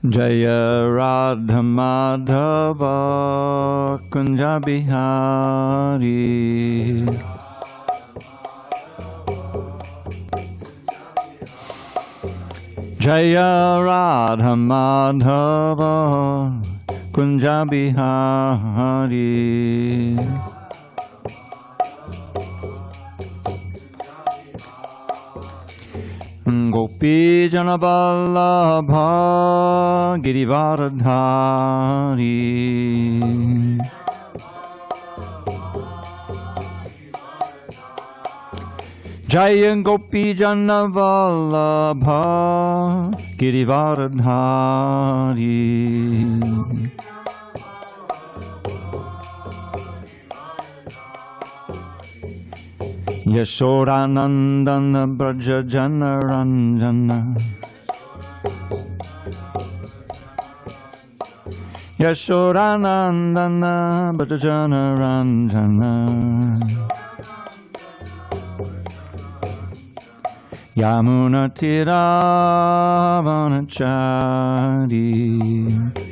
Jaya Radha Madhava Kunja Bihari Jaya Radha Madhava Kunja Bihari Gopi Jana Vallabha Girivaradhari Jaya Gopi Jana Vallabha Girivaradhari Yashodanandana Braja Jana Ranjana Yashodanandana Braja Jana Ranjana Yamuna Tiravanachari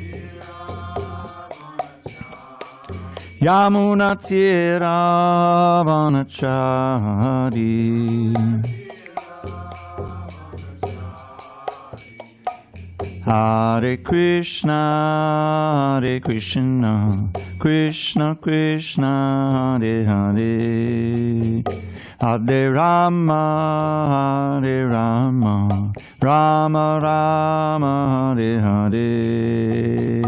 Yamuna Tiravanachari Hare Krishna, Hare Krishna, Krishna Krishna, Hare Hare, Hare Rama, Hare Rama, Rama Rama, Hare Hare.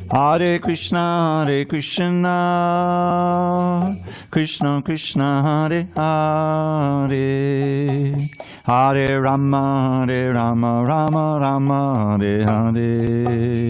Hare Krishna, Hare Krishna, Krishna Krishna, Hare Hare, Hare Rama, Hare Rama, Rama Rama, Hare Hare.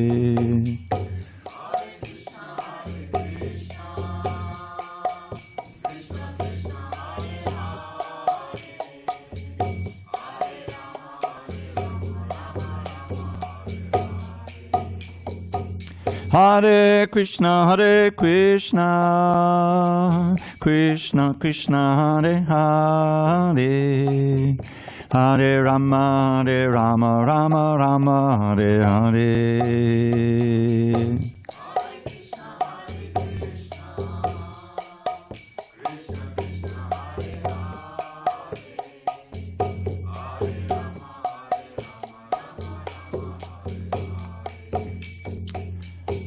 Hare Krishna, Hare Krishna, Krishna Krishna, Hare Hare, Hare Rama, Hare Rama, Rama Rama, Hare Hare.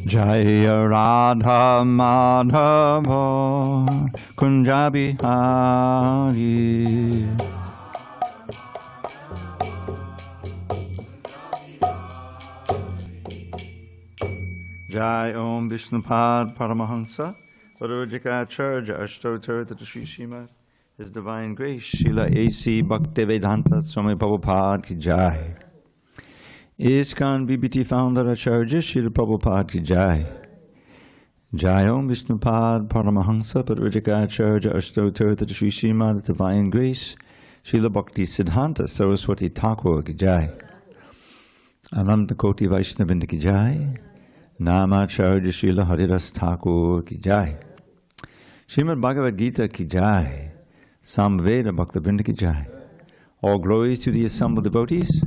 Jaya Radha Madhava Kunja Bihari Jai Om Vishnupad Paramahansa Varojikacharya Ashtotarata Shri Srimad His Divine Grace Srila A.C. Bhaktivedanta Swami Prabhupada Ki Jai. ISKCON BBT founder Acharya Srila Prabhupada Ki Jai. Jai Om Vishnupad Paramahansa Parivajikacharya Ashtotarata Shri Srimad Divine Grace Srila Bhakti Siddhanta Saraswati Thakur Ki Jai. Ananta Koti Vaishnavinda Ki Jai. Namacharya Srila Haridas Thakur Ki Jai. Srimad Bhagavad Gita Ki Jai. Samveda Bhaktivinoda Ki Jai. All glories to the assembled devotees.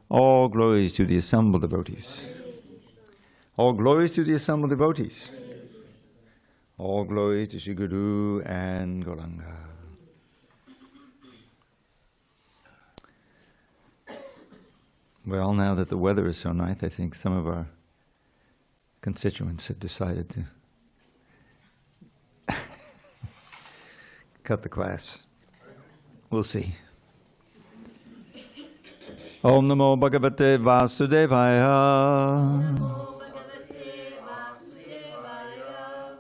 All glories to the assembled devotees. All glories to the assembled devotees. All glories to Sri Guru and Gauranga. Well, now that the weather is so nice, I think some of our constituents have decided to cut the class. We'll see. Om Namo Bhagavate Vasudevaya.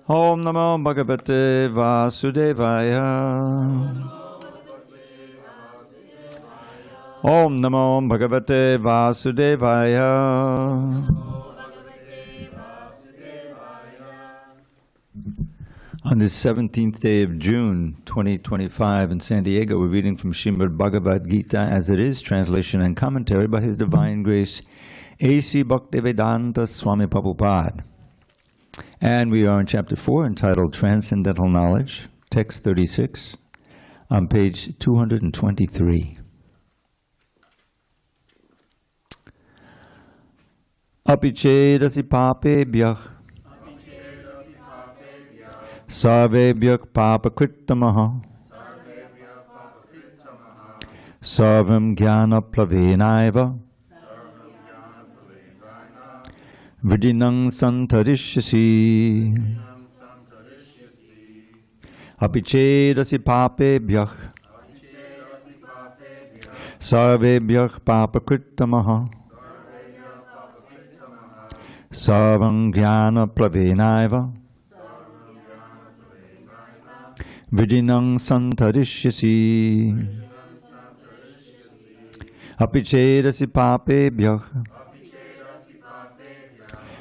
Om Namo Bhagavate Vasudevaya. Om Namo Bhagavate Vasudevaya. On this 17th day of June 2025 in San Diego, we're reading from Srimad Bhagavad Gita as it is, translation and commentary by His Divine Grace, HG Dravida Swami Prabhupada. And we are in chapter 4 entitled Transcendental Knowledge, text 36, on page 223. Apichedasi papebhyah sarvebhyah papakrittamaha sarvam jnana plavenaiva vidinang santarishyasi apichedasi papebhyah sarvebhyah papakrittamaha sarvam jnana plavenaiva vidinang santarishyasi apichedasi papebhyah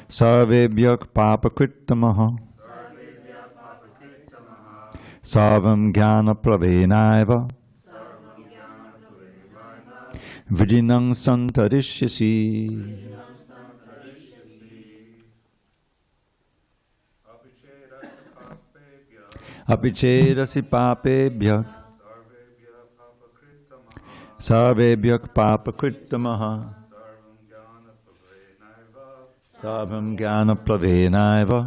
sarvebhyah papakrittamaha sarvam jnana plavenaiva vidinang santarishyasi. Apichedasi papebhyah sarvebhyah papakrittamaha sarvam jnana plavenaiva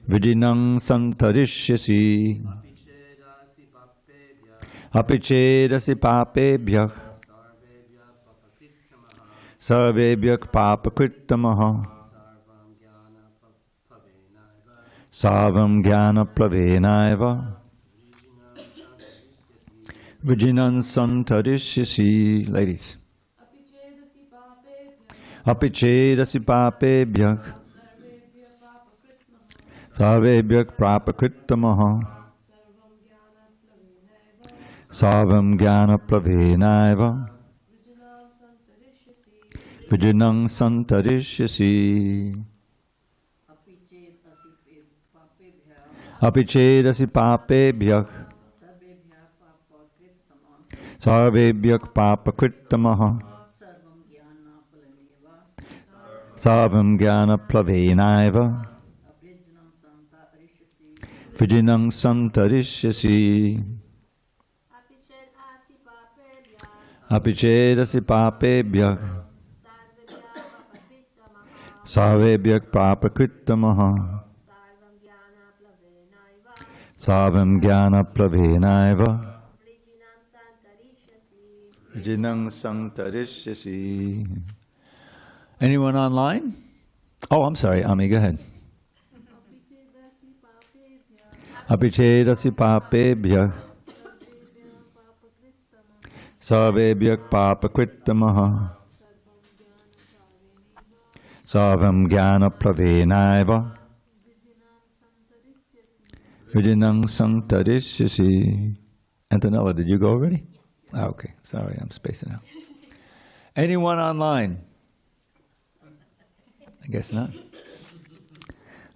vidinang santarishyasi apichedasi papebhyah sarvebhyah papakrittamaha sarvam jnana plavenaiva vidinang santarishyasi. Ladies. Apichedasi papebhyah sarvebhyah papakrittamaha sarvam jnana plavenaiva vidinang santarishyasi. Apichedasi papebhyah sarvebhyah papakrittamaha sarvam jnana plavenaiva vidinang santarishyasi apichedasi papebhyah sarvebhyah papakrittamaha sarvam jnana plavenaiva vidinang santarishyasi. Anyone online? Oh, I'm sorry, Ami, go ahead. Apichedasi papebhyah sarvebhyah papakrittamaha sarvam jnana plavenaiva vidinang santarishyasi. Antonella, did you go already? Oh, okay, sorry, I'm spacing out. Anyone online? I guess not.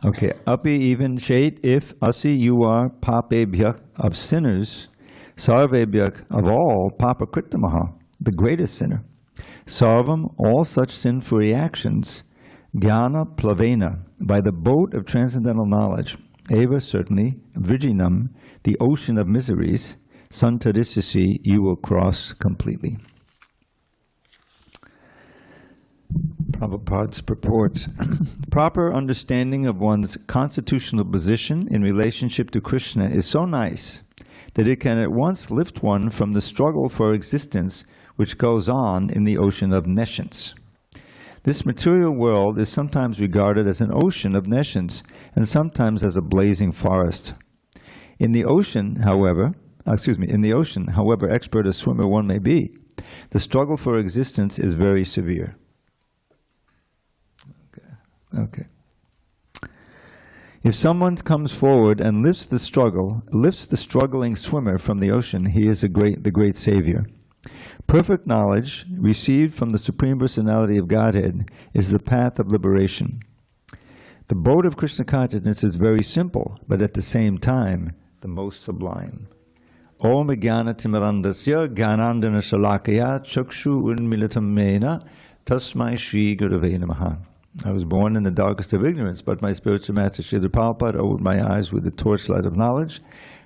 Okay, api even shade if asi you are papebhyah of sinners, sarvebhyah of all papakrittamaha, the greatest sinner, sarvam all such sin-free actions, jnana plavena by the boat of transcendental knowledge, eva certainly, vrijinam the ocean of miseries, santarishyasi you will cross completely. Prabhupada's purport. Proper understanding of one's constitutional position in relationship to Krishna is so nice that it can at once lift one from the struggle for existence which goes on in the ocean of nescience. This material world is sometimes regarded as an ocean of nescience and sometimes as a blazing forest. In the ocean, however, expert a swimmer one may be, the struggle for existence is very severe. Okay. If someone comes forward and lifts the struggling swimmer from the ocean, he is the great savior. Perfect knowledge received from the Supreme Personality of Godhead is the path of liberation. The boat of Krishna consciousness is very simple, but at the same time, the most sublime. Om Jnana Timirandasya Jnanandana Shalakaya Chakshu Unmilitam Mena Tasmai Shri Gurave Namaha. I was born in the darkest of ignorance, but my spiritual master Srila Prabhupada opened my eyes with the torchlight of knowledge.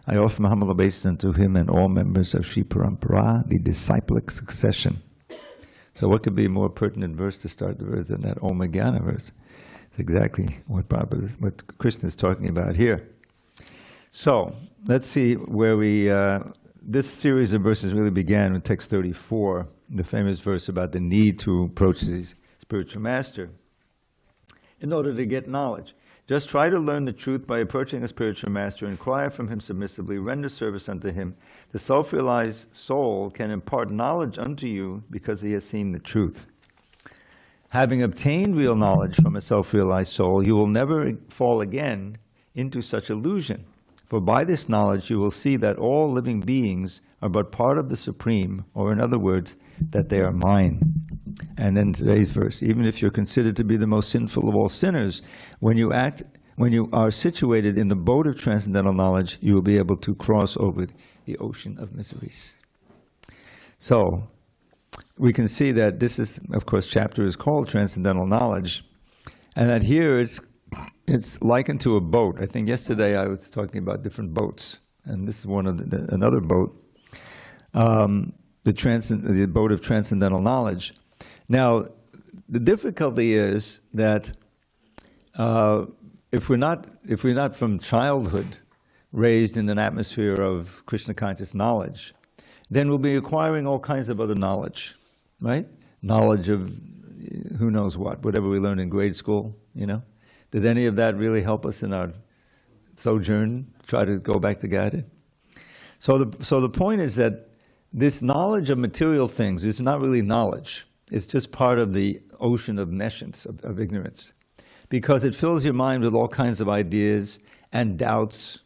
I offer my humble obeisance to him and all members of Sri Parampara, the disciplic succession. So what could be a more pertinent verse to start the verse than that Om Jnana verse? It's exactly what Krishna is talking about here. So let's see where this series of verses really began with text 34, the famous verse about the need to approach the spiritual master in order to get knowledge. Just try to learn the truth by approaching a spiritual master, inquire from him submissively, render service unto him. The self-realized soul can impart knowledge unto you because he has seen the truth. Having obtained real knowledge from a self-realized soul, you will never fall again into such illusion. For by this knowledge you will see that all living beings are but part of the Supreme, or in other words, that they are mine. And then today's verse, even if you're considered to be the most sinful of all sinners, when you are situated in the boat of transcendental knowledge, you will be able to cross over the ocean of miseries. So, we can see that this is, of course, chapter is called Transcendental Knowledge, and that here it's likened to a boat. I think yesterday I was talking about different boats, and this is one of another boat, the boat of transcendental knowledge. Now, the difficulty is that if we're not from childhood raised in an atmosphere of Krishna conscious knowledge, then we'll be acquiring all kinds of other knowledge, right? Knowledge of who knows what, whatever we learned in grade school, you know. Did any of that really help us in our sojourn, try to go back to Godhead? So the point is that this knowledge of material things is not really knowledge. It's just part of the ocean of nescience, of ignorance. Because it fills your mind with all kinds of ideas and doubts,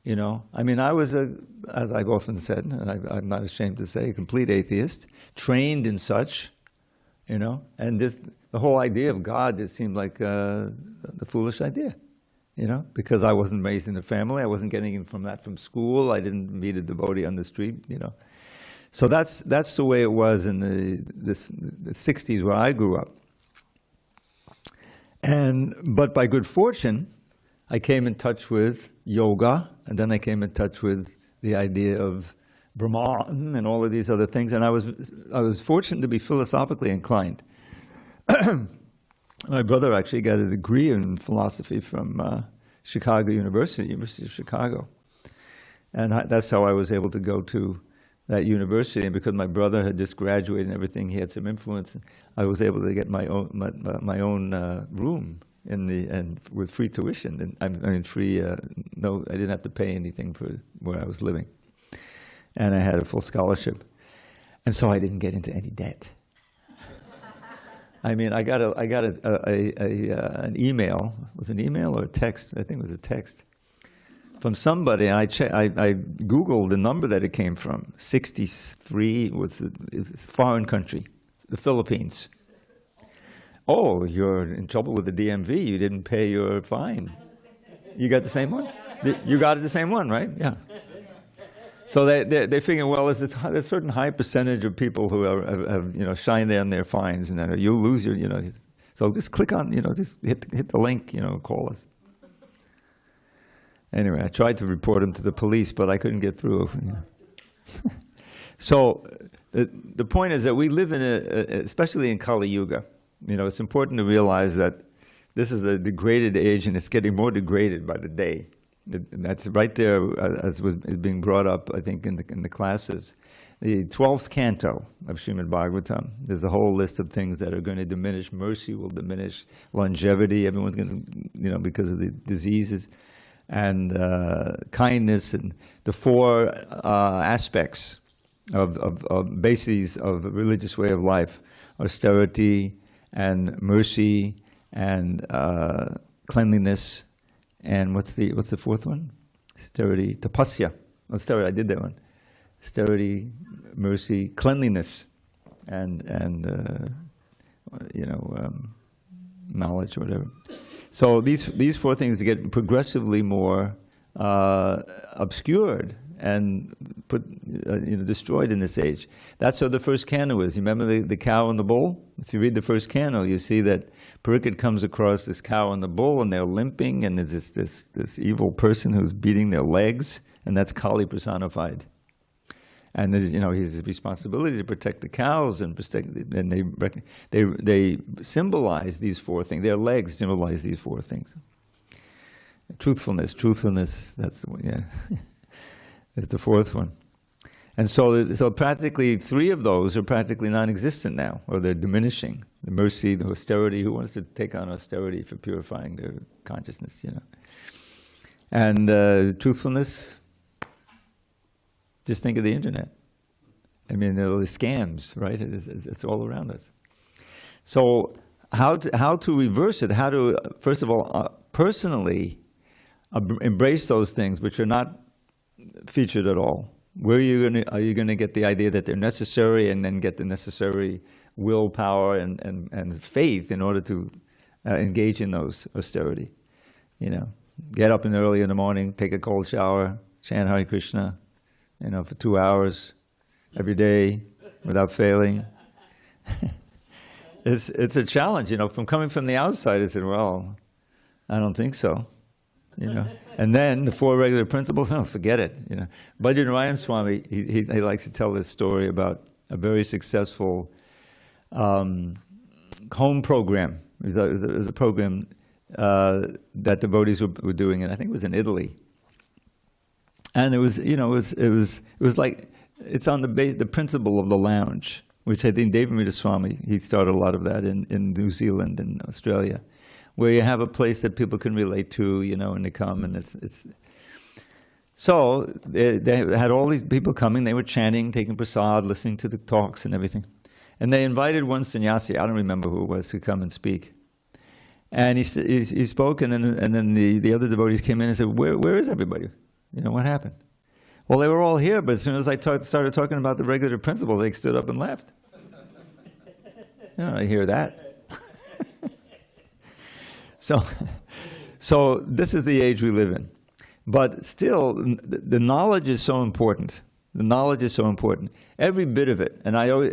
you know. I mean, I was, as I've often said, and I'm not ashamed to say, a complete atheist, trained in such, you know, and just the whole idea of God just seemed like the foolish idea, you know, because I wasn't raised in a family, I wasn't getting it from school, I didn't meet a devotee on the street, you know. So that's the way it was in the 60s where I grew up. But by good fortune, I came in touch with yoga, and then I came in touch with the idea of Brahman and all of these other things, and I was fortunate to be philosophically inclined. My brother actually got a degree in philosophy from Chicago University of Chicago, and that's how I was able to go to that university. And because my brother had just graduated and everything, he had some influence. I was able to get my own room and with free tuition. And I mean free. No, I didn't have to pay anything for where I was living, and I had a full scholarship, and so I didn't get into any debt. I mean, I got an email. Was it an email or a text? I think it was a text from somebody, and I Googled the number that it came from. 63 was a foreign country, the Philippines. Oh, you're in trouble with the DMV. You didn't pay your fine. You got the same one? You got it the same one, right? Yeah. So they figure, well, there's a certain high percentage of people who have shined on their fines, and you'll lose your, So just click on, just hit the link, call us. Anyway, I tried to report him to the police, but I couldn't get through. So the point is that we live in especially in Kali Yuga, it's important to realize that this is a degraded age, and it's getting more degraded by the day. And that's right there, as is being brought up, I think, in the classes. The 12th canto of Srimad Bhagavatam, there's a whole list of things that are going to diminish. Mercy will diminish. Longevity, everyone's going to, because of the diseases. And kindness, and the four aspects of bases of a religious way of life: austerity and mercy and cleanliness. And what's the fourth one? Austerity, tapasya. Austerity, I did that one. Austerity, mercy, cleanliness, and knowledge or whatever. So these four things get progressively more obscured and destroyed in this age. That's how the first canto is. You remember the cow and the bull? If you read the first canto, you see that Parikshit comes across this cow and the bull, and they're limping, and there's this evil person who's beating their legs, and that's Kali personified. And his responsibility to protect the cows and they symbolize these four things. Their legs symbolize these four things. Truthfulness. That's the one. Yeah. Is the fourth one. And so practically three of those are practically non-existent now, or they're diminishing. The mercy, the austerity, who wants to take on austerity for purifying their consciousness, And truthfulness, just think of the internet. I mean, the scams, right? It's all around us. So how to reverse it? How to, first of all, personally embrace those things which are not featured at all. Where are you going to get the idea that they're necessary, and then get the necessary willpower and faith in order to engage in those austerity? Get up early in the morning, take a cold shower, chant Hare Krishna, for 2 hours every day without failing. It's a challenge, from coming from the outside. I said, well, I don't think so. And then the four regular principles, forget it. Bhajan Swami, he likes to tell this story about a very successful home program. It was a program that devotees were doing, and I think it was in Italy. And it was like, it's on the principle of the lounge, which I think Devamrita Swami, he started a lot of that in New Zealand and Australia, where you have a place that people can relate to, and they come, and it's. So they had all these people coming. They were chanting, taking prasad, listening to the talks and everything, and they invited one sannyasi, I don't remember who it was, to come and speak. And he spoke, and then the other devotees came in and said, "Where is everybody? What happened?" Well, they were all here, but as soon as I started talking about the regular principle, they stood up and left. I hear that. So this is the age we live in. But still, the knowledge is so important. The knowledge is so important. Every bit of it. Bhagavad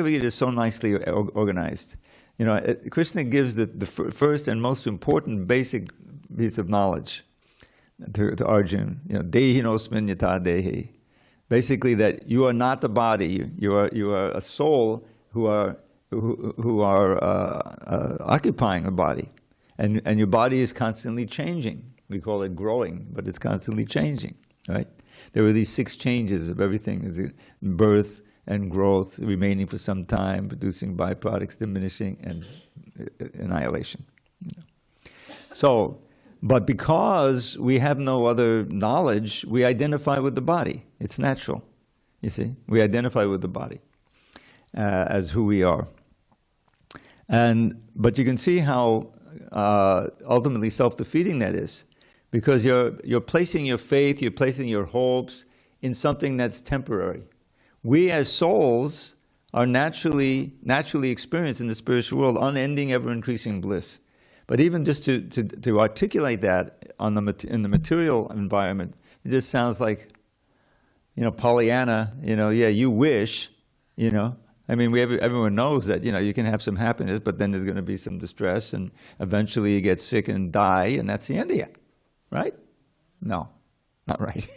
Gita is so nicely organized. Krishna gives the first and most important basic piece of knowledge to Arjuna. Dehinosmin yata dehi. Basically, that you are not the body. You are a soul who are occupying a body, and your body is constantly changing. We call it growing, but it's constantly changing, right? There are these 6 changes of everything: birth and growth, remaining for some time, producing byproducts, diminishing, and annihilation. But because we have no other knowledge, we identify with the body. It's natural, you see. We identify with the body as who we are. But you can see how ultimately self-defeating that is, because you're placing your faith, you're placing your hopes in something that's temporary. We as souls are naturally experienced in the spiritual world unending, ever-increasing bliss. But even just to articulate that in the material environment, it just sounds like, Pollyanna. You wish, I mean, everyone knows that, you can have some happiness, but then there's going to be some distress, and eventually you get sick and die, and that's the end of you, right? No, not right.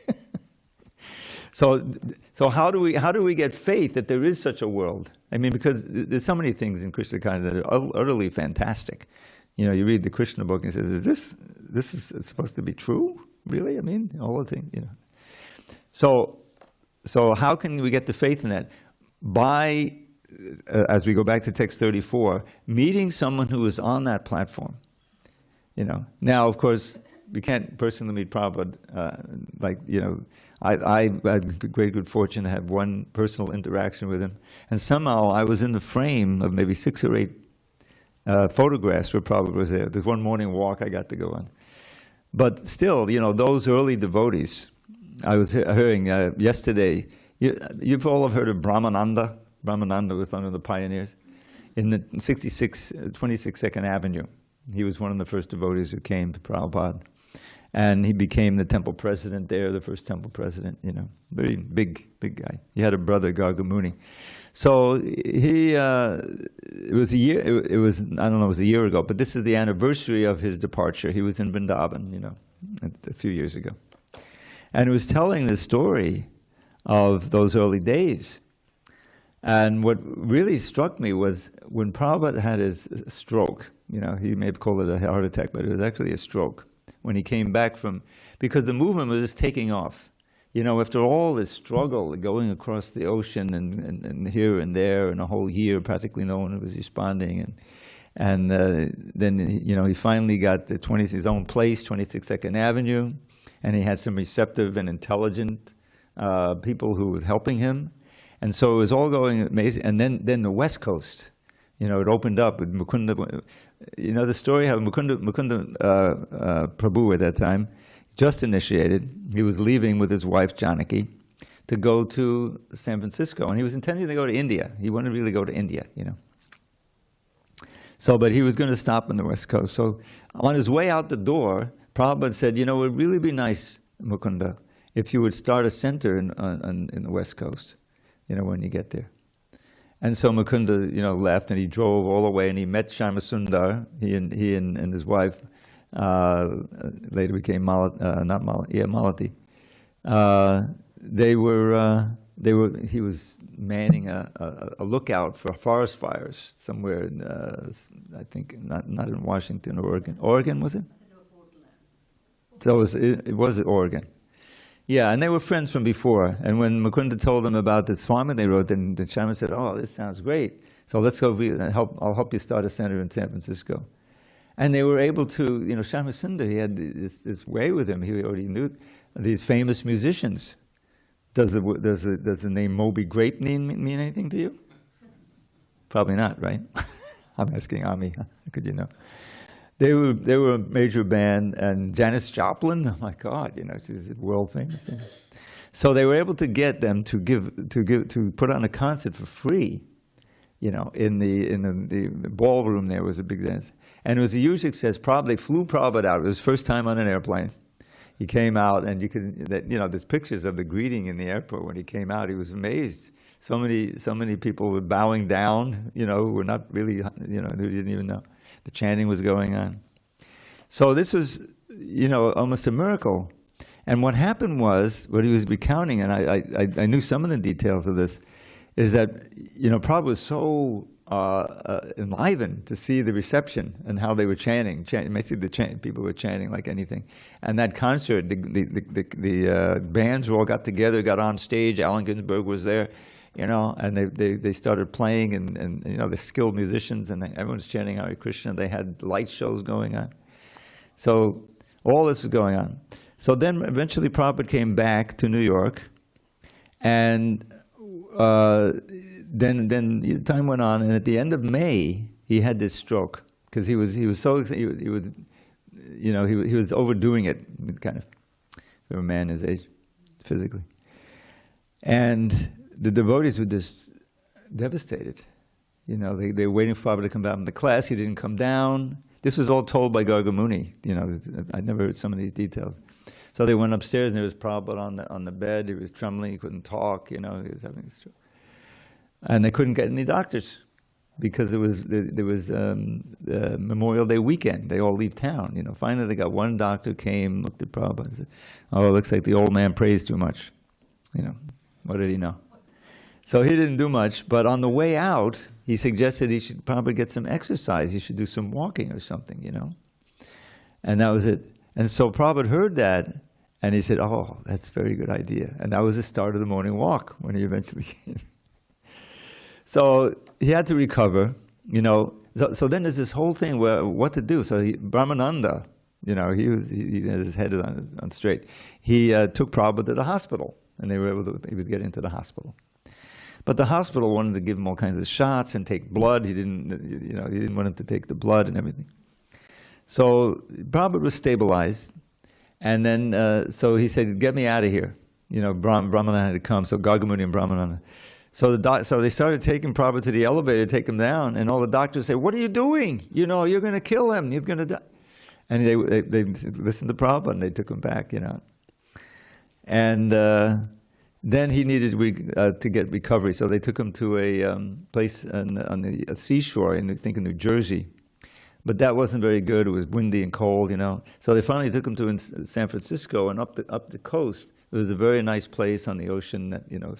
So how do we get faith that there is such a world? I mean, because there's so many things in Krishna consciousness that are utterly fantastic. You read the Krishna book and it says, "Is this is supposed to be true? Really? I mean, all the things, So how can we get the faith in that? By, as we go back to text 34, meeting someone who is on that platform. Now, of course, we can't personally meet Prabhupada. I had great good fortune to have one personal interaction with him, and somehow I was in the frame of maybe 6 or 8 photographs where Prabhupada was there. There's one morning walk I got to go on. But still, those early devotees, I was hearing yesterday, you've all heard of Brahmananda. Brahmananda was one of the pioneers. in the 26th Avenue. He was one of the first devotees who came to Prabhupada. And he became the temple president there, the first temple president, you know, very big guy. He had a brother, Gargamuni. So he, it was a year, it was, I don't know, it was a year ago, but this is the anniversary of his departure. He was in Vrindavan, you know, a few years ago. And he was telling the story of those early days. And what really struck me was when Prabhupada had his stroke, you know, he may have called it a heart attack, but it was actually a stroke. When he came back from, because the movement was just taking off. You know, after all this struggle, going across the ocean and here and there, and a whole year, practically no one was responding. And then, you know, he finally got his own place, 26th Avenue, and he had some receptive and intelligent people who was helping him. And so it was all going amazing. And then the West Coast, you know, it opened up with Mukunda. You know the story how Mukunda Prabhu at that time, just initiated, he was leaving with his wife Janaki to go to San Francisco, and he was intending to go to India. He wanted to really go to India, you know. So, but he was going to stop on the West Coast. So on his way out the door, Prabhupada said, you know, it would really be nice, Mukunda, if you would start a center in the West Coast, you know, when you get there. And so Mukunda, you know, left, and he drove all the way, and he met Shyamasundar. He and his wife later became Malati. He was manning a lookout for forest fires somewhere in, I think, not in Washington or Oregon. Oregon, was it? So it was Oregon. Yeah, and they were friends from before. And when Mukunda told them about the Swami they wrote, then the Shama said, oh, this sounds great. So let's go, I'll help you start a center in San Francisco. And they were able to, you know, Shama Sundar, he had this way with him. He already knew these famous musicians. Does the name Moby Grape mean anything to you? Probably not, right? I'm asking Ami, how could you know? They were a major band, and Janis Joplin, oh my God, you know, she's world famous. You know. So they were able to get them to put on a concert for free, you know, in the ballroom. There was a big dance, and it was a huge success. They flew Prabhupada out. It was his first time on an airplane. He came out, and you know, there's pictures of the greeting in the airport when he came out. He was amazed. So many people were bowing down, you know, who were not really, you know, who didn't even know. The chanting was going on. So this was, you know, almost a miracle. And what happened was, what he was recounting, and I knew some of the details of this, is that, you know, Prabhupada was so enlivened to see the reception and how they were chanting. People were chanting like anything. And that concert, the bands all got together, got on stage. Allen Ginsberg was there. You know, and they started playing, and you know, the skilled musicians, and everyone's chanting Hare Krishna. They had light shows going on. So all this was going on. So then eventually Prabhupada came back to New York, and then time went on, and at the end of May, he had this stroke, because he was overdoing it, kind of, for a man his age, physically. And the devotees were just devastated. You know, they were waiting for Prabhupada to come down from the class. He didn't come down. This was all told by Gargamuni. You know, I never heard some of these details. So they went upstairs, and there was Prabhupada on the bed. He was trembling. He couldn't talk. You know, he was having a stroke. And they couldn't get any doctors because there was Memorial Day weekend. They all leave town. You know, finally they got one doctor came, looked at Prabhupada, and said, "Oh, it looks like the old man prays too much." You know, what did he know? So he didn't do much, but on the way out, he suggested he should probably get some exercise. He should do some walking or something, you know. And that was it. And so Prabhupada heard that, and he said, "Oh, that's a very good idea." And that was the start of the morning walk when he eventually came. So he had to recover, you know. So then there's this whole thing where what to do. So Brahmananda, you know, he had his head on straight. He took Prabhupada to the hospital, and he would get into the hospital. But the hospital wanted to give him all kinds of shots and take blood. He didn't want him to take the blood and everything. So Prabhupada was stabilized, and then so he said, "Get me out of here." You know, Brahmananda had to come. So Gargamuni and Brahmananda So so they started taking Prabhupada to the elevator to take him down, and all the doctors say, "What are you doing? You know, you're going to kill him. You're going to die." And they listened to Prabhupada, and they took him back, you know. And then he needed to get recovery, so they took him to a place on the seashore in, I think, in New Jersey. But that wasn't very good. It was windy and cold, you know. So they finally took him to San Francisco, and up the coast. It was a very nice place on the ocean that, you know,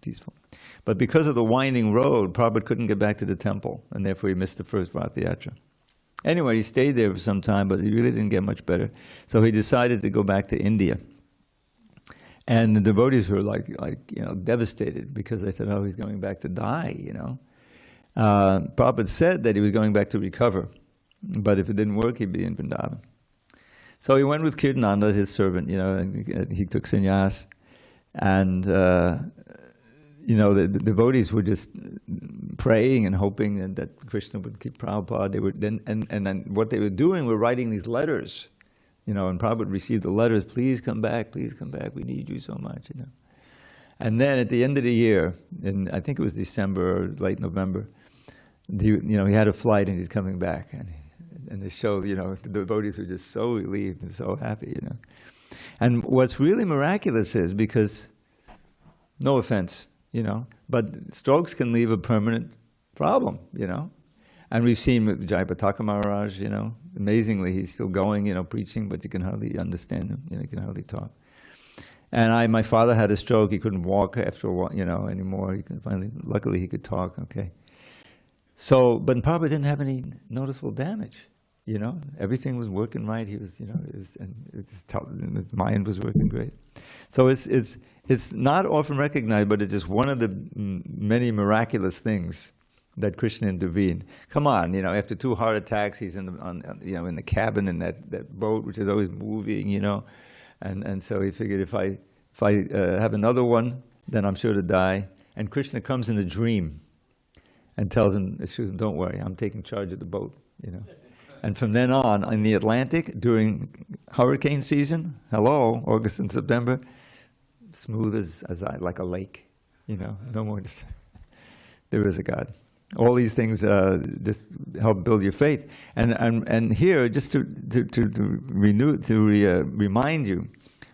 peaceful. But because of the winding road, Prabhupada couldn't get back to the temple, and therefore he missed the first Rath Yatra. Anyway, he stayed there for some time, but he really didn't get much better. So he decided to go back to India. And the devotees were like you know, devastated, because they said, "Oh, he's going back to die," you know. Prabhupada said that he was going back to recover, but if it didn't work, he'd be in Vrindavan. So he went with Kirtananda, his servant, you know, and he took sannyas. And, you know, the devotees were just praying and hoping that Krishna would keep Prabhupada. They were then what they were doing were writing these letters, you know, and Prabhupada received the letters, "Please come back, we need you so much," you know. And then at the end of the year, in I think it was December or late November, you know, he had a flight and he's coming back. And the show, you know, the devotees were just so relieved and so happy, you know. And what's really miraculous is, because, no offense, you know, but strokes can leave a permanent problem, you know. And we've seen Jayapataka Maharaj, you know, amazingly, he's still going, you know, preaching, but you can hardly understand him, you know, you can hardly talk. And my father had a stroke, he couldn't walk after a while, you know, anymore. He could luckily he could talk, okay. So, but Prabhupada didn't have any noticeable damage. You know, everything was working right. He was, you know, his mind was working great. So it's not often recognized, but it's just one of the many miraculous things that Krishna intervened. Come on, you know, after 2 heart attacks, he's in the cabin in that boat, which is always moving, you know, and so he figured if I have another one, then I'm sure to die. And Krishna comes in a dream and tells him, "Don't worry, I'm taking charge of the boat," you know. And from then on, in the Atlantic, during hurricane season, August and September, smooth as like a lake, you know, no more. There is a God. All these things just help build your faith. And here, just to remind you,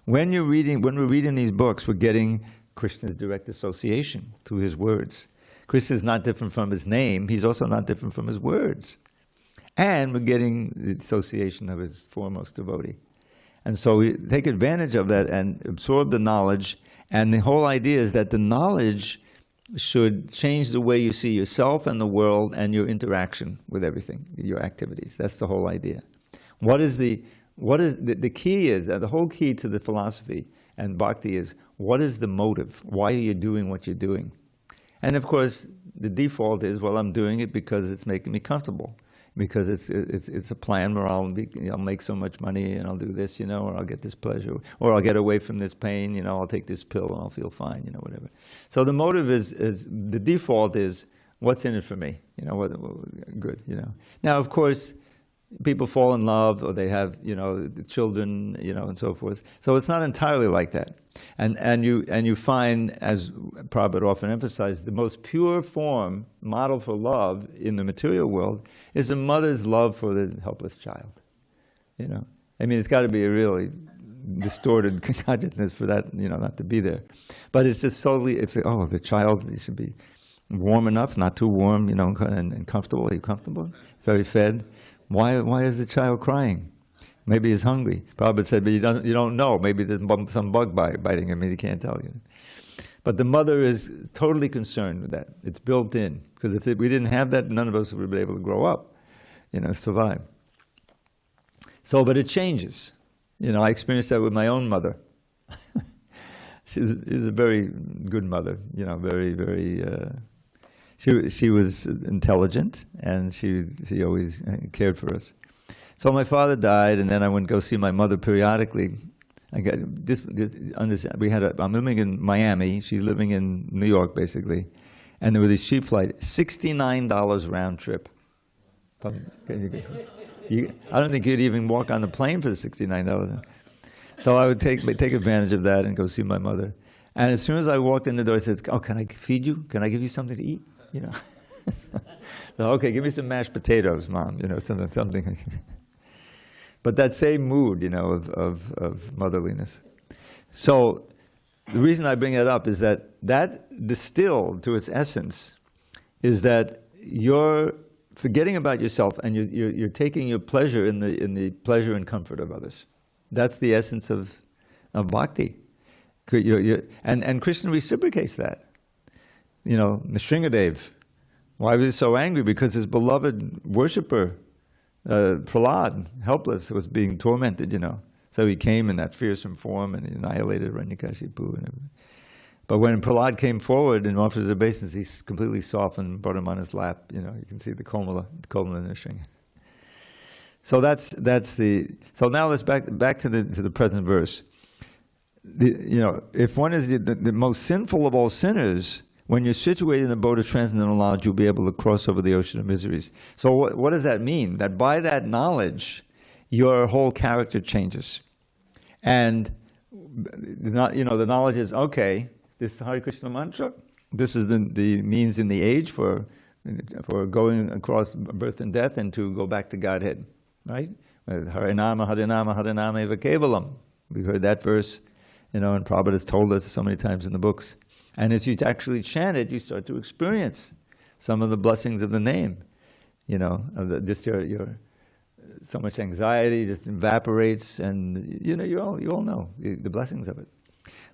when we're reading these books, we're getting Krishna's direct association through his words. Krishna is not different from his name. He's also not different from his words. And we're getting the association of his foremost devotee. And so we take advantage of that and absorb the knowledge. And the whole idea is that the knowledge should change the way you see yourself and the world and your interaction with everything, your activities. That's the whole idea. The whole key to the philosophy and bhakti is, what is the motive? Why are you doing what you're doing? And of course, the default is, well, I'm doing it because it's making me comfortable. Because it's a plan where I'll make so much money and I'll do this, you know, or I'll get this pleasure, or I'll get away from this pain, you know, I'll take this pill and I'll feel fine, you know, whatever. So the motive is the default is, what's in it for me, you know, good, you know. Now, of course, people fall in love, or they have, you know, children, you know, and so forth. So it's not entirely like that. And you find, as Prabhupada often emphasized, the most pure form, model for love in the material world is a mother's love for the helpless child. You know, I mean, it's got to be a really distorted consciousness for that, you know, not to be there. But it's just solely, it's like, oh, the child, he should be warm enough, not too warm, you know, and comfortable. Are you comfortable? Very fed. Why is the child crying? Maybe he's hungry. Prabhupada said, but you don't know. Maybe there's some bug biting him and he can't tell you. But the mother is totally concerned with that. It's built in. Because if we didn't have that, none of us would be able to grow up, you know, survive. So, but it changes. You know, I experienced that with my own mother. She was a very good mother, you know, very, very... She was intelligent, and she always cared for us. So my father died, and then I went to go see my mother periodically. I got I'm living in Miami. She's living in New York, basically, and there was this cheap flight, $69 round trip. I don't think you'd even walk on the plane for the $69. So I would take advantage of that and go see my mother. And as soon as I walked in the door, I said, "Oh, can I feed you? Can I give you something to eat?" You know. So, okay, give me some mashed potatoes, Mom. You know, something. But that same mood, you know, of motherliness. So the reason I bring that up is that distilled to its essence is that you're forgetting about yourself and you're taking your pleasure in the pleasure and comfort of others. That's the essence of bhakti. And Krishna reciprocates that. You know, Nrsingadev, why was he so angry? Because his beloved worshipper, Prahlad, helpless, was being tormented, you know. So he came in that fearsome form and he annihilated Hiranyakashipu and everything. But when Prahlad came forward and offered his obeisance, he completely softened, brought him on his lap. You know, you can see the Komala Nrsinga. So that's the. So now let's back to the present verse. You know, if one is the most sinful of all sinners, when you're situated in the boat of transcendental knowledge, you'll be able to cross over the ocean of miseries. So what does that mean? That by that knowledge, your whole character changes, and you know the knowledge is okay. This Hare Krishna mantra. This is the means in the age for going across birth and death and to go back to Godhead, right? Harinama, Harinama, Harinama eva kevalam. We heard that verse, you know, and Prabhupada has told us so many times in the books. And as you actually chant it, you start to experience some of the blessings of the name. You know, just your so much anxiety just evaporates, and you know you all know the blessings of it.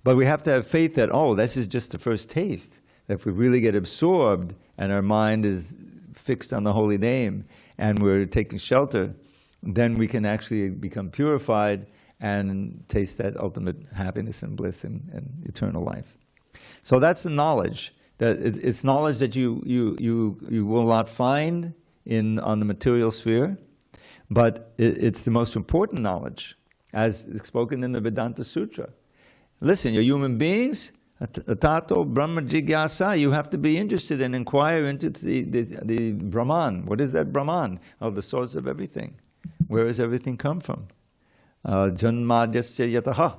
But we have to have faith that, oh, this is just the first taste. That if we really get absorbed and our mind is fixed on the holy name and we're taking shelter, then we can actually become purified and taste that ultimate happiness and bliss and eternal life. So that's the knowledge. That it's knowledge that you will not find on the material sphere, but it's the most important knowledge, as spoken in the Vedanta Sutra. Listen, you're human beings, tato brahma jigyasa, you have to be interested and inquire into the Brahman. What is that Brahman? Oh, the source of everything. Where does everything come from? Janmadhyasya yataha.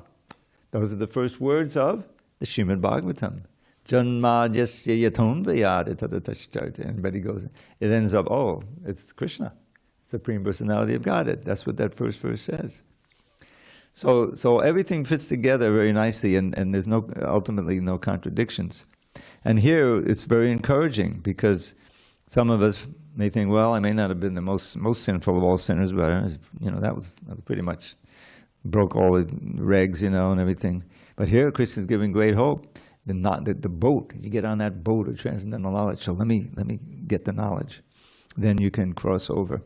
Those are the first words of the Srimad Bhagavatam. Janmadhyasya yatonvayad etatatashchart. Everybody goes, it ends up, oh, it's Krishna, Supreme Personality of Godhead. That's what that first verse says. So everything fits together very nicely, and there's ultimately no contradictions. And here it's very encouraging, because some of us may think, well, I may not have been the most sinful of all sinners, but you know that was pretty much broke all the regs, you know, and everything. But here Krishna is giving great hope. The boat, you get on that boat of transcendental knowledge. So let me get the knowledge, then you can cross over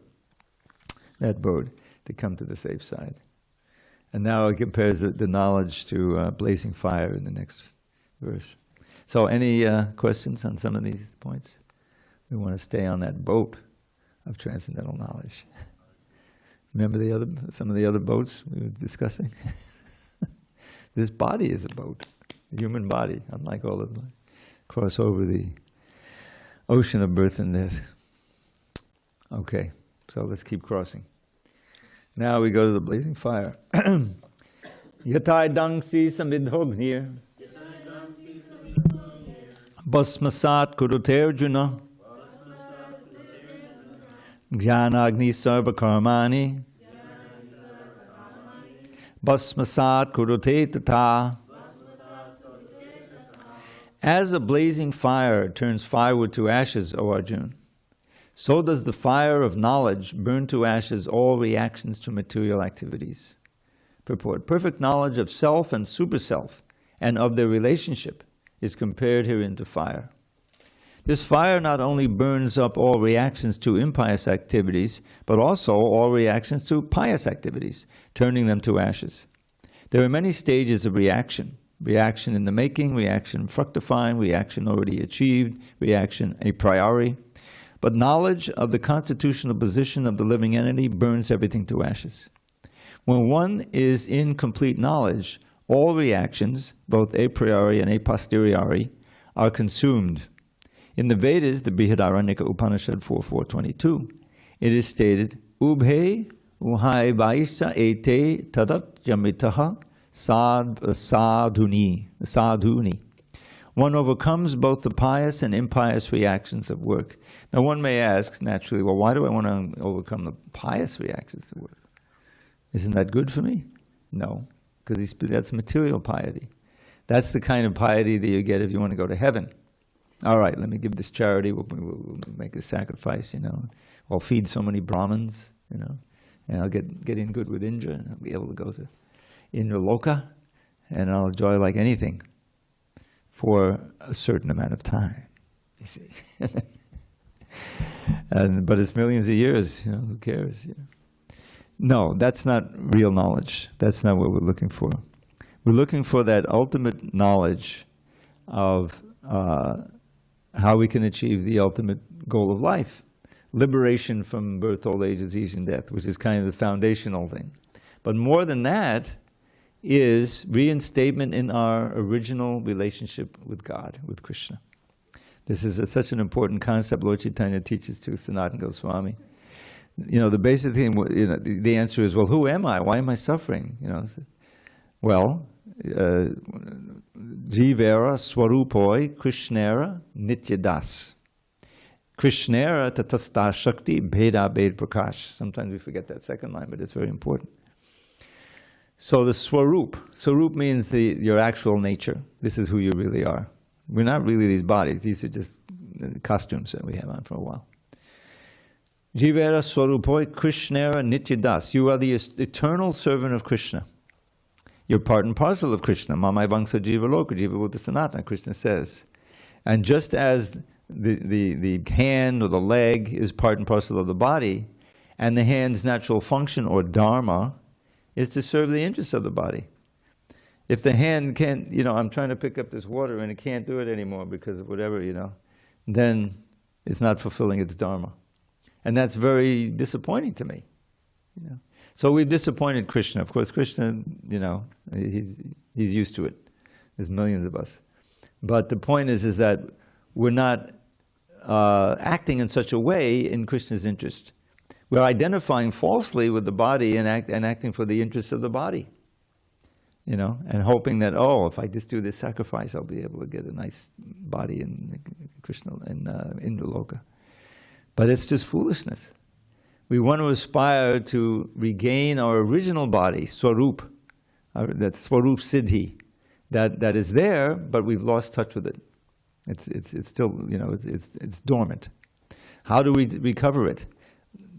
that boat to come to the safe side. And now it compares the knowledge to blazing fire in the next verse. So any questions on some of these points? We want to stay on that boat of transcendental knowledge. Remember some of the other boats we were discussing? This body is a boat, the human body, unlike all of them. Cross over the ocean of birth and death. Okay, so let's keep crossing. Now we go to the blazing fire. Yatai dangsi samidhognir Bhasmasat kurute Arjuna Jnanagni sarva karmani Bhasmasat kurute tata. As a blazing fire turns firewood to ashes, O Arjuna, so does the fire of knowledge burn to ashes all reactions to material activities. Purport: perfect knowledge of self and superself and of their relationship is compared herein to fire. This fire not only burns up all reactions to impious activities, but also all reactions to pious activities, turning them to ashes. There are many stages of reaction. Reaction in the making, reaction fructifying, reaction already achieved, reaction a priori. But knowledge of the constitutional position of the living entity burns everything to ashes. When one is in complete knowledge, all reactions, both a priori and a posteriori, are consumed. In the Vedas, the Brihadaranyaka Upanishad 4.4.22, it is stated, Ubhe uhai vaisa ete tadat yamitaha sadhuni. One overcomes both the pious and impious reactions of work. Now one may ask, naturally, well, why do I want to overcome the pious reactions of work? Isn't that good for me? No, because that's material piety. That's the kind of piety that you get if you want to go to heaven. All right, let me give this charity, we'll make a sacrifice, I'll feed so many Brahmins, and I'll get in good with Indra, and I'll be able to go to Indra Loka, and I'll enjoy like anything for a certain amount of time, you see. But it's millions of years, who cares? No, that's not real knowledge. That's not what we're looking for. We're looking for that ultimate knowledge of how we can achieve the ultimate goal of life. Liberation from birth, old age, disease, and death, which is kind of the foundational thing. But more than that is reinstatement in our original relationship with God, with Krishna. This is such an important concept Lord Chaitanya teaches to Sanatana Goswami. The basic thing, the answer is, well, who am I? Why am I suffering? Well, Jivera Swarupoi Krishnera Nityadas. Krishnera Tatasta Shakti Bheda Bhed Prakash. Sometimes we forget that second line, but it's very important. So the Swarup means your actual nature. This is who you really are. We're not really these bodies. These are just costumes that we have on for a while. Jivera Swarupoi Krishnera Nityadas. You are the eternal servant of Krishna. You're part and parcel of Krishna. Mamai Vangsa Jiva Loka Jiva Buddha Sanatana, Krishna says. And just as the hand or the leg is part and parcel of the body, and the hand's natural function or dharma is to serve the interests of the body. If the hand can't, I'm trying to pick up this water and it can't do it anymore because of whatever, then it's not fulfilling its dharma. And that's very disappointing to me. So we've disappointed Krishna. Of course, Krishna, he's used to it. There's millions of us. But the point is that we're not acting in such a way in Krishna's interest. We're identifying falsely with the body and acting for the interests of the body. And hoping that, if I just do this sacrifice, I'll be able to get a nice body in Krishna and Indra Loka. But it's just foolishness. We want to aspire to regain our original body, Swarup, that Swarup Siddhi, that is there, but we've lost touch with it. It's still, it's dormant. How do we recover it?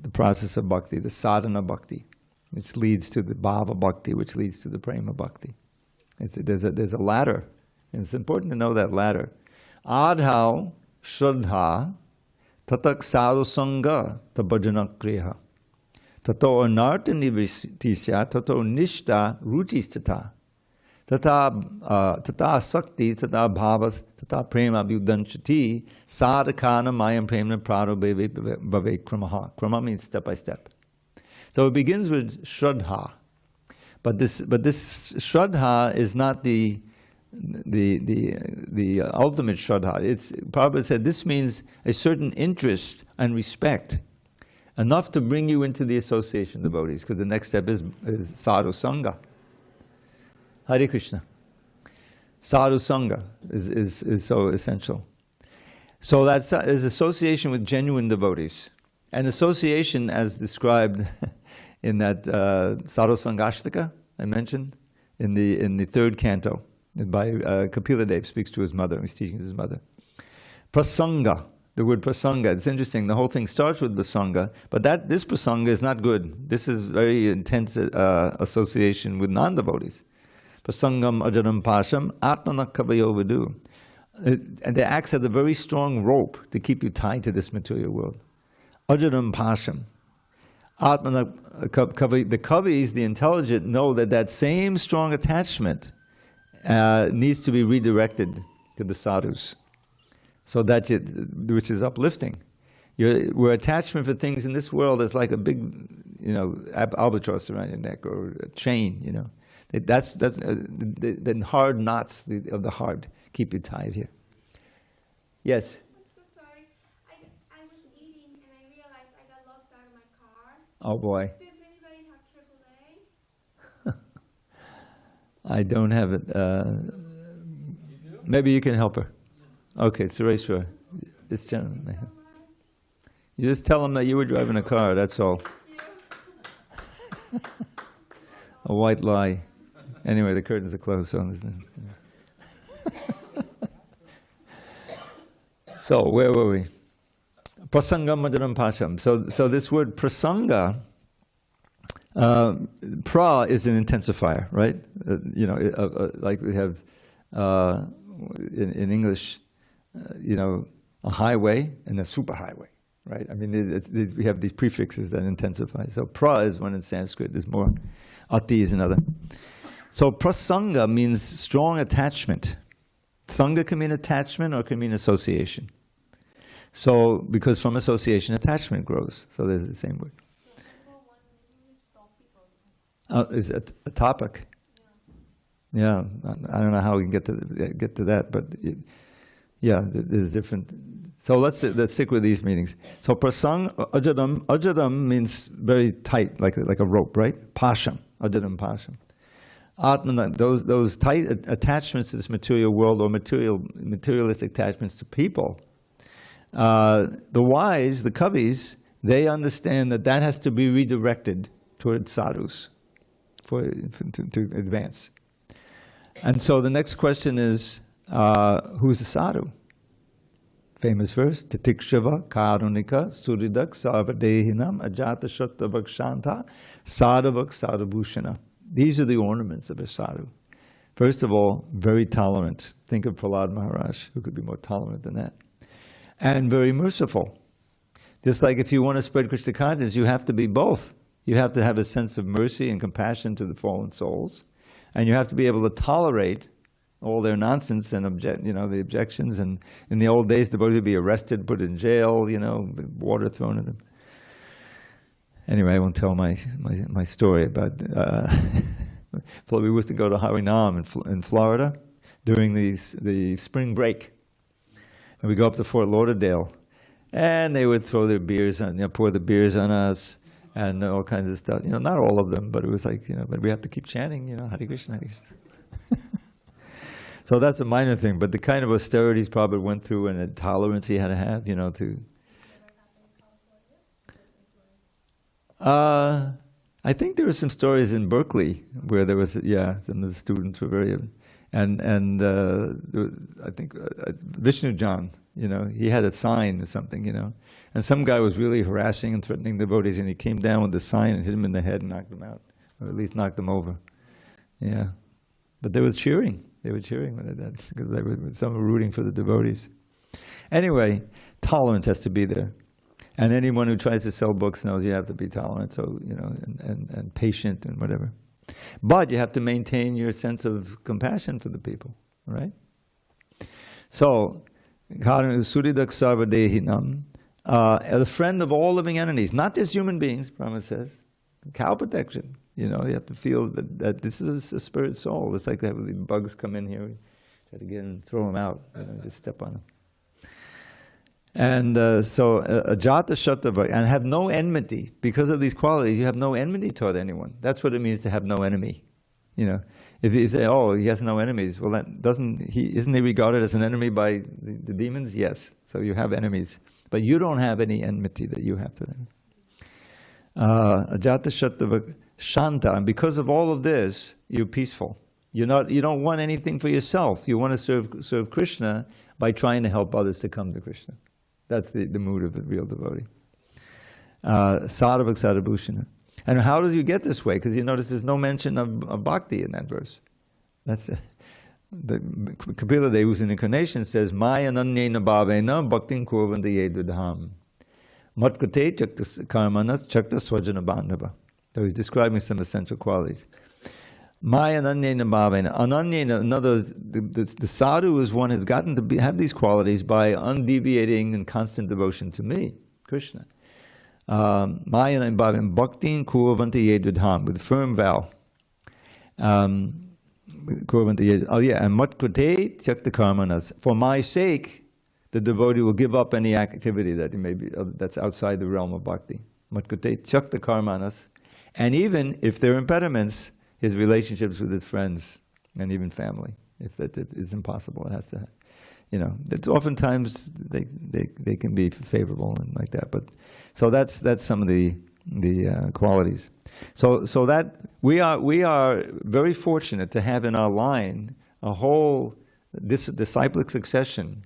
The process of bhakti, the sadhana bhakti, which leads to the bhava bhakti, which leads to the prema bhakti. There's a ladder, and it's important to know that ladder. Adhau shraddha tatak sadhu sangha tabhajana kriya. Tato anartha nivistisya tato nishta ruchistata. Tata sakti, tata bhavas, tata prema abhyudanchati, sadhakana mayam prema prado bhave kramaha. Krama means step by step. So it begins with shraddha. But this shraddha is not the ultimate shraddha. Prabhupada said this means a certain interest and respect, enough to bring you into the association of devotees, because the next step is sadhu sangha. Hare Krishna. Sadhu sangha is so essential. So that is association with genuine devotees. And association, as described in that Sadhu Sangashtaka I mentioned, in the third canto, by Kapila Dev speaks to his mother. He's teaching his mother. Prasanga, the word prasanga. It's interesting. The whole thing starts with prasanga, but this prasanga is not good. This is very intense association with non-devotees. Prasangam ajaram pasham atmana kavayo vidu. And it acts as a very strong rope to keep you tied to this material world. Ajaram pasham. Atmana kavi. The kavis, the intelligent, know that same strong attachment needs to be redirected to the sadhus, so that which is uplifting. Where attachment for things in this world is like a big, albatross around your neck or a chain. The hard knots of the heart keep you tied here. Yes. I'm so sorry. I was eating and I realized I got locked out of my car. Oh boy. Does anybody have I don't have it. Maybe you can help her. Okay, Sureshwar. This gentleman. You just tell him that you were driving a car, that's all. A white lie. Anyway, the curtains are closed, so... So, where were we? Prasanga Madaram Pasham. So this word prasanga, pra is an intensifier, right? Like we have in English, a highway and a superhighway, right? I mean, we have these prefixes that intensify. So pra is one in Sanskrit, there's more. Ati is another. So prasanga means strong attachment. Sangha can mean attachment or can mean association. So, because from association, attachment grows. So there's the same word. Is it a topic? Yeah, I don't know how we can get to that, but there's different. So let's stick with these meanings. So prasang ajadam means very tight, like a rope, right? Pasham, ajadam pasham. Atmana, those tight attachments to this material world or materialistic attachments to people. The wise, the kavis, they understand that has to be redirected towards sadhus to advance. And so the next question is, who's a sadhu? Famous verse, Titikshava karunika suridak sarvadehinam ajata shakta bhakshanta sadhavak sadhabhushana. These are the ornaments of a sadhu. First of all, very tolerant. Think of Prahlad Maharaj, who could be more tolerant than that. And very merciful. Just like if you want to spread Krishna consciousness, you have to be both. You have to have a sense of mercy and compassion to the fallen souls. And you have to be able to tolerate all their nonsense and the objections. And in the old days, the devotees would be arrested, put in jail, water thrown at them. Anyway, I won't tell my story, but we used to go to Harinam in Florida during the spring break. And we go up to Fort Lauderdale, and they would throw their beers on, pour the beers on us, and all kinds of stuff. Not all of them, but it was like, but we have to keep chanting, Hare Krishna, Hare Krishna. So that's a minor thing, but the kind of austerities Prabhupada went through and the tolerance he had to have, to... I think there were some stories in Berkeley where there was, some of the students were very... And I think Vishnu John, he had a sign or something, and some guy was really harassing and threatening the devotees, and he came down with the sign and hit him in the head and knocked him out, or at least knocked him over. Yeah, but they were cheering. They were cheering when they did, because some were rooting for the devotees. Anyway, tolerance has to be there, and anyone who tries to sell books knows you have to be tolerant. So and patient and whatever. But you have to maintain your sense of compassion for the people, right? So, Suridak Sarvadehinam, the friend of all living entities, not just human beings, Brahma says. Cow protection, you have to feel that this is a spirit soul. It's like that when the bugs come in here, we try to get in and throw them out, just step on them. And so, ajata shattava, and have no enmity. Because of these qualities, you have no enmity toward anyone. That's what it means to have no enemy. If you say, oh, he has no enemies, well, isn't he regarded as an enemy by the demons? Yes. So you have enemies. But you don't have any enmity that you have to them. Ajata shattava shanta, and because of all of this, you're peaceful. You don't want anything for yourself. You want to serve Krishna by trying to help others to come to Krishna. That's the mood of the real devotee. Sadhavak sadhabhushana. And how does you get this way? Because you notice there's no mention of bhakti in that verse. That's Kapila Dev, who's in incarnation, says, Maya nanyena bhavena bhaktin kurvanta yedudham. Matkate chakta karmanas chakta swajana bandhava. So he's describing some essential qualities. Maya ananyena bhavena. Ananyena, in other words, the sadhu is one who has gotten to have these qualities by undeviating and constant devotion to me, Krishna. Maya ananyena bhavena bhaktin kurvanta yedudham, with firm vow. And matkute tyakta karmanas. For my sake, the devotee will give up any activity that he may be that's outside the realm of bhakti. Matkute tyakta karmanas. And even if there are impediments, his relationships with his friends, and even family. If that is impossible, it has to, it's oftentimes they can be favorable and like that. But so that's some of the qualities. So that we are very fortunate to have in our line a whole disciplic succession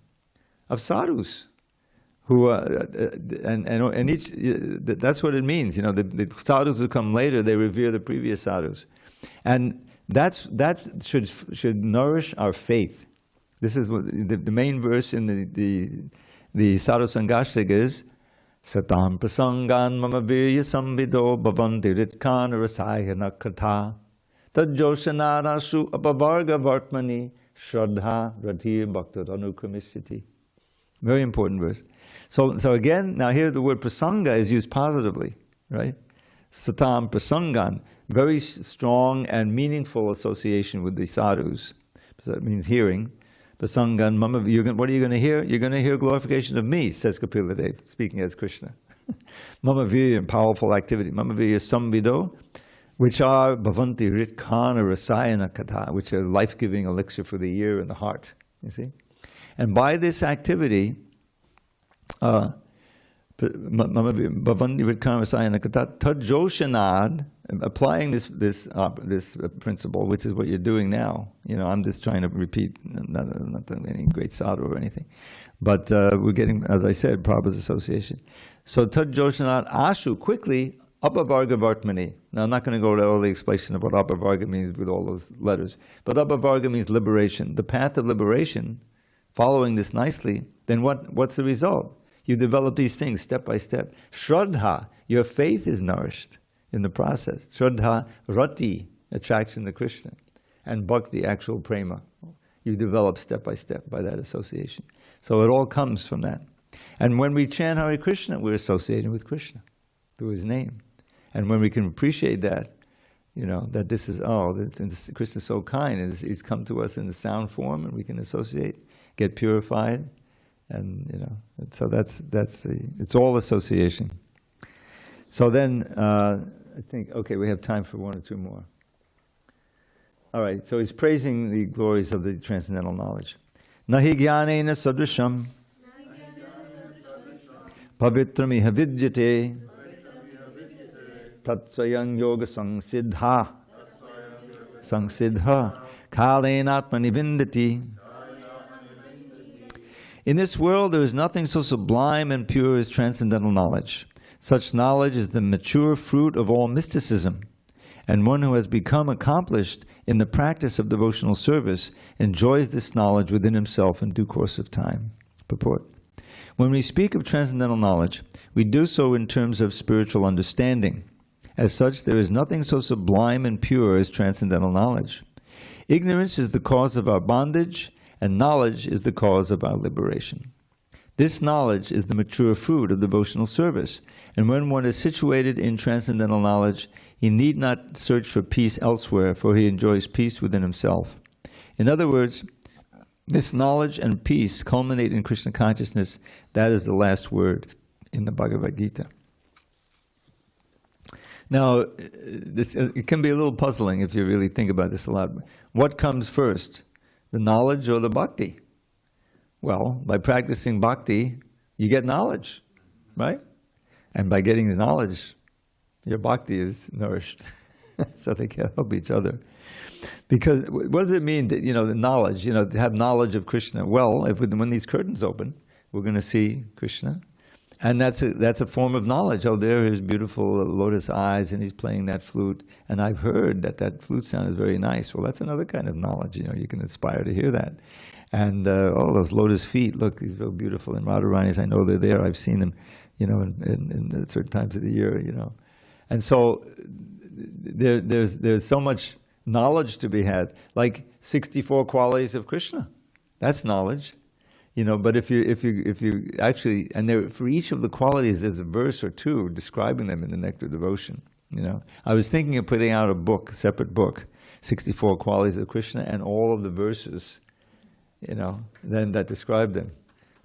of sadhus who and each that's what it means. The sadhus who come later, they revere the previous sadhus, and that should nourish our faith. This is what the main verse in the Sadhu Sangashtika is. Satam prasangan mama virya samvido bhavanti ritkana rasayana katha tajoshanarasu apavarga vartmani shraddha ratir bhakta anukramishiti. Very important verse. So again, now here the word prasanga is used positively, right? Satam prasangan, very strong and meaningful association with the sadhus. So that means hearing. Prasangan mama, what are you going to hear? You're going to hear glorification of me, says Kapila Dev, speaking as Krishna. Mama virya, powerful activity. Mama virya samvido, which are bhavanti ritkana rasayana katha, which are life-giving elixir for the ear and the heart. You see? And by this activity, applying this principle, which is what you're doing now. I'm just trying to repeat, not any great sadhu or anything, but we're getting, as I said, Prabhupada's association. So tad joshanad ashu, quickly, apavarga vartmani. Now I'm not going to go to all the explanation of what apavarga means with all those letters, but apavarga means liberation. The path of liberation, following this nicely, then what's the result? You develop these things step by step. Shraddha, your faith is nourished in the process. Shraddha, rati, attraction to Krishna. And bhakti, actual prema. You develop step by step by that association. So it all comes from that. And when we chant Hare Krishna, we're associating with Krishna through his name. And when we can appreciate that, that this is, Krishna is so kind, he's come to us in the sound form, and we can associate, get purified. And so that's it's all association. So then I think we have time for one or two more. All right. So he's praising the glories of the transcendental knowledge. Nahi jnanena sadrisham pavitram iha vidyate tatsvayam yoga samsiddha kalenatmani vindati. In this world, there is nothing so sublime and pure as transcendental knowledge. Such knowledge is the mature fruit of all mysticism, and one who has become accomplished in the practice of devotional service enjoys this knowledge within himself in due course of time. Purport. When we speak of transcendental knowledge, we do so in terms of spiritual understanding. As such, there is nothing so sublime and pure as transcendental knowledge. Ignorance is the cause of our bondage, and knowledge is the cause of our liberation. This knowledge is the mature fruit of devotional service, and when one is situated in transcendental knowledge, he need not search for peace elsewhere, for he enjoys peace within himself. In other words, this knowledge and peace culminate in Krishna consciousness. That is the last word in the Bhagavad Gita. Now, it can be a little puzzling if you really think about this a lot. What comes first? The knowledge or the bhakti? Well, by practicing bhakti, you get knowledge, right? And by getting the knowledge, your bhakti is nourished. So they can help each other. Because what does it mean, the knowledge, to have knowledge of Krishna? Well, when these curtains open, we're going to see Krishna. And that's a form of knowledge. Oh, there are his beautiful lotus eyes, and he's playing that flute. And I've heard that flute sound is very nice. Well, that's another kind of knowledge. You can aspire to hear that. And those lotus feet, look, he's so beautiful. And Radharani's, I know they're there. I've seen them, in certain times of the year. And so there's so much knowledge to be had, like 64 qualities of Krishna. That's knowledge. But if you actually, and for each of the qualities, there's a verse or two describing them in the Nectar Devotion. I was thinking of putting out a separate book, 64 qualities of Krishna, and all of the verses, then that describe them.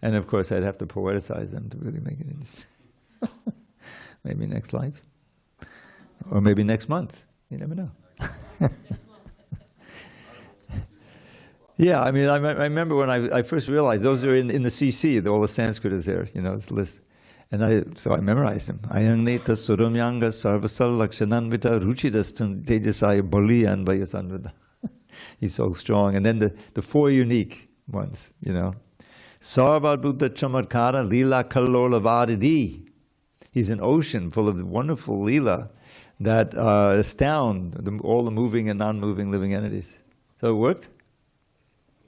And of course, I'd have to poeticize them to really make it interesting. Maybe next life, or maybe next month. You never know. Yeah, I mean, I remember when I first realized those are in the CC, all the Sanskrit is there, it's a list. And so I memorized them. Ayangneta surumyanga sarvasal lakshananvita ruchidastan tejasaya baliyan vayasanvita. He's so strong. And then the four unique ones, Sarva Buddha Chamatkara Lila Kalola Vadidi. He's an ocean full of wonderful lila that astound all the moving and non-moving living entities. So it worked?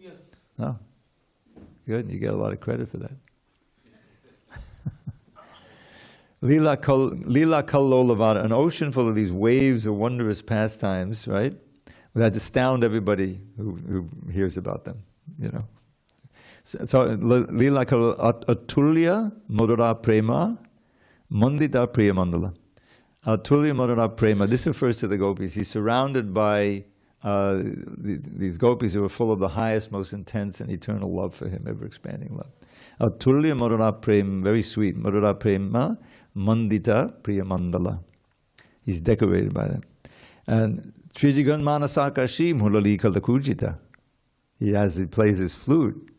Yes. Oh, good. You get a lot of credit for that. Lila Kalolavada, an ocean full of these waves of wondrous pastimes, right? That astound everybody who hears about them, So Lila Atulya Madhura Prema Mandita Priya Mandala. Atulya Madhura Prema, this refers to the gopis. He's surrounded by these gopis who are full of the highest, most intense and eternal love for him, ever-expanding love. Atulya Madhura Prema, very sweet. Madhura Prema Mandita Priya Mandala. He's decorated by them. And Trijigan Manasakashi Mulali Kalakujita. He plays his flute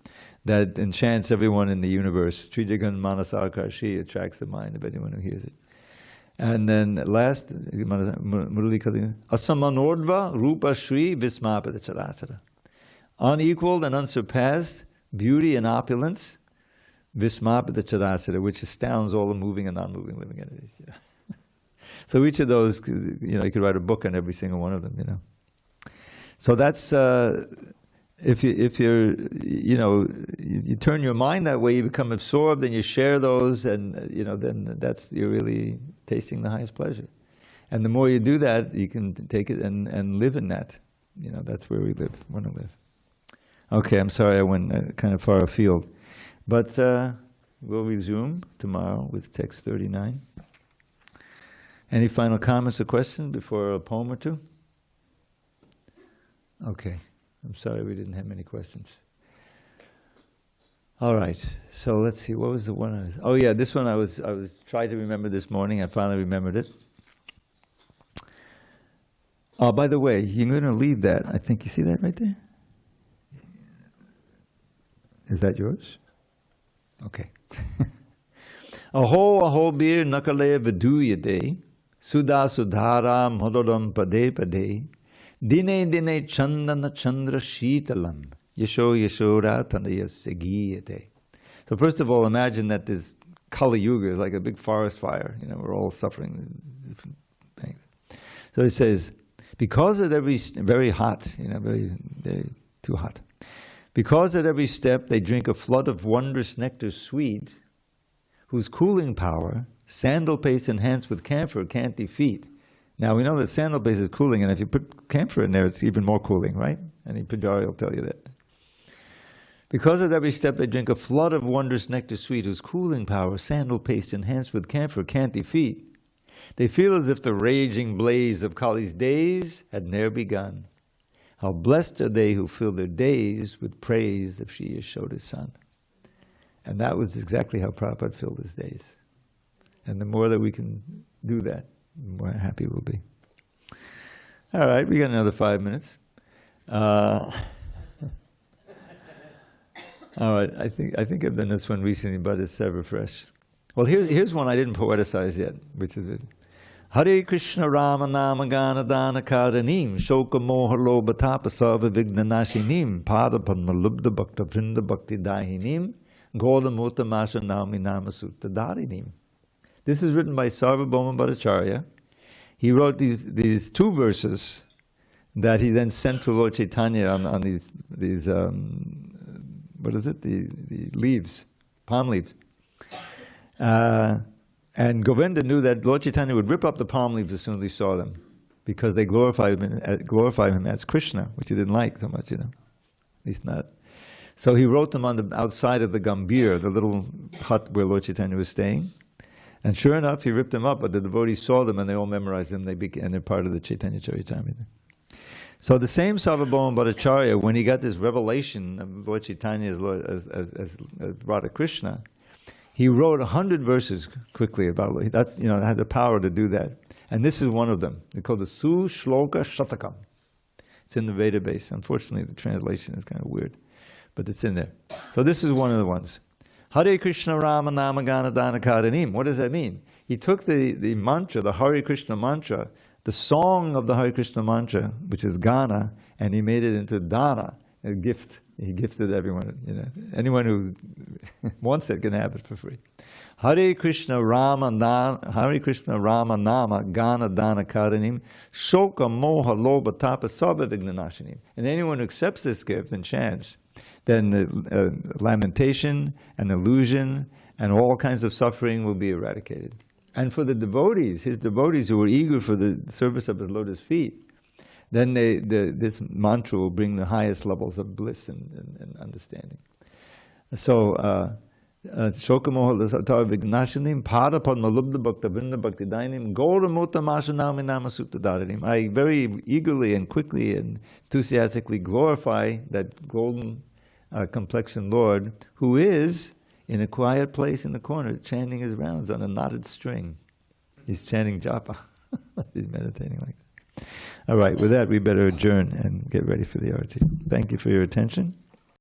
that enchants everyone in the universe. Trijigan Manasakashi attracts the mind of anyone who hears it. And then last, Mulali Kalakujita. Asamanordva Rupa Shri Vismapada Charachara. Unequaled and unsurpassed beauty and opulence. Vismapada Charachara, which astounds all the moving and non-moving living entities. So each of those, you could write a book on every single one of them, So that's, if you're, you turn your mind that way, you become absorbed and you share those and, then you're really tasting the highest pleasure. And the more you do that, you can take it and live in that. That's where we want to live. Okay, I'm sorry I went kind of far afield. But we'll resume tomorrow with text 39. Any final comments or questions before a poem or two? Okay. I'm sorry we didn't have many questions. All right. So let's see. What was the one oh yeah, this one I was trying to remember this morning. I finally remembered it. Oh, by the way, you're going to leave that. I think you see that right there? Is that yours? Okay. Aho bir nakale viduyade Sudha Sudhara Mododam Pade Pade Dine Dine Chandana Chandra Shitalam Yasho Yashoda Tanaya Segiyate. So first of all, imagine that this Kali Yuga is like a big forest fire. We're all suffering different things. So it says, because at every, very hot, very too hot. Because at every step they drink a flood of wondrous nectar sweet, whose cooling power sandal paste enhanced with camphor can't defeat. Now we know that sandal paste is cooling, and if you put camphor in there, it's even more cooling, right? Any Pujari will tell you that. Because at every step they drink a flood of wondrous nectar sweet, whose cooling power sandal paste enhanced with camphor can't defeat. They feel as if the raging blaze of Kali's days had ne'er begun. How blessed are they who fill their days with praise of Shri Yashoda's son. And that was exactly how Prabhupada filled his days. And the more that we can do that, the more happy we'll be. All right, we got another 5 minutes. All right, I think I've done this one recently, but it's ever fresh. Well, here's one I didn't poeticize yet, which is it. Hare Krishna Rama Nama Gana Dana Karanim Shoka Moha Loba Tapa Sarva Vigna Nashinim Pada Padma Lubda Bhakta Vrinda Bhakti Dahinim Goda Mota Masha Naumi Nama Sutta Dharinim. This is written by Sarvabhauma Bhattacharya. He wrote these two verses that he then sent to Lord Chaitanya on these what is it? The leaves, palm leaves. And Govinda knew that Lord Chaitanya would rip up the palm leaves as soon as he saw them, because they glorify him as Krishna, which he didn't like so much, At least not. So he wrote them on the outside of the Gambhir, the little hut where Lord Chaitanya was staying. And sure enough, he ripped them up, but the devotees saw them and they all memorized them, and they're part of the Chaitanya Charitamrita. So the same Sarvabhauma Bhattacharya, when he got this revelation of Lord Chaitanya as Radha Krishna, he wrote 100 verses quickly about it. That's, had the power to do that. And this is one of them. They call it Su Shloka Shatakam. It's in the Veda base. Unfortunately, the translation is kind of weird, but it's in there. So this is one of the ones. Hare Krishna Rama Nama Gana Dana Karanim. What does that mean? He took the mantra, the Hare Krishna mantra, the song of the Hare Krishna mantra, which is Gana, and he made it into Dana, a gift. He gifted everyone. Anyone who wants it can have it for free. Hare Krishna Rama Nama Gana Dana Karanim Shoka Moha Loba Tapa Sabha Vignanashinim. And anyone who accepts this gift and chants, then the lamentation and illusion and all kinds of suffering will be eradicated. And for the devotees, his devotees who are eager for the service of his lotus feet, then this mantra will bring the highest levels of bliss and understanding. So, Shokamoha Lasatar Vignashanim, Padapad Malubda Bhakta Vrinda Bhakti Dainim, Gauramota Mashanami Nama Sutta Daranim. I very eagerly and quickly and enthusiastically glorify that golden complexioned Lord who is in a quiet place in the corner chanting his rounds on a knotted string. He's chanting japa. He's meditating like that. All right, with that, we better adjourn and get ready for the arati. Thank you for your attention.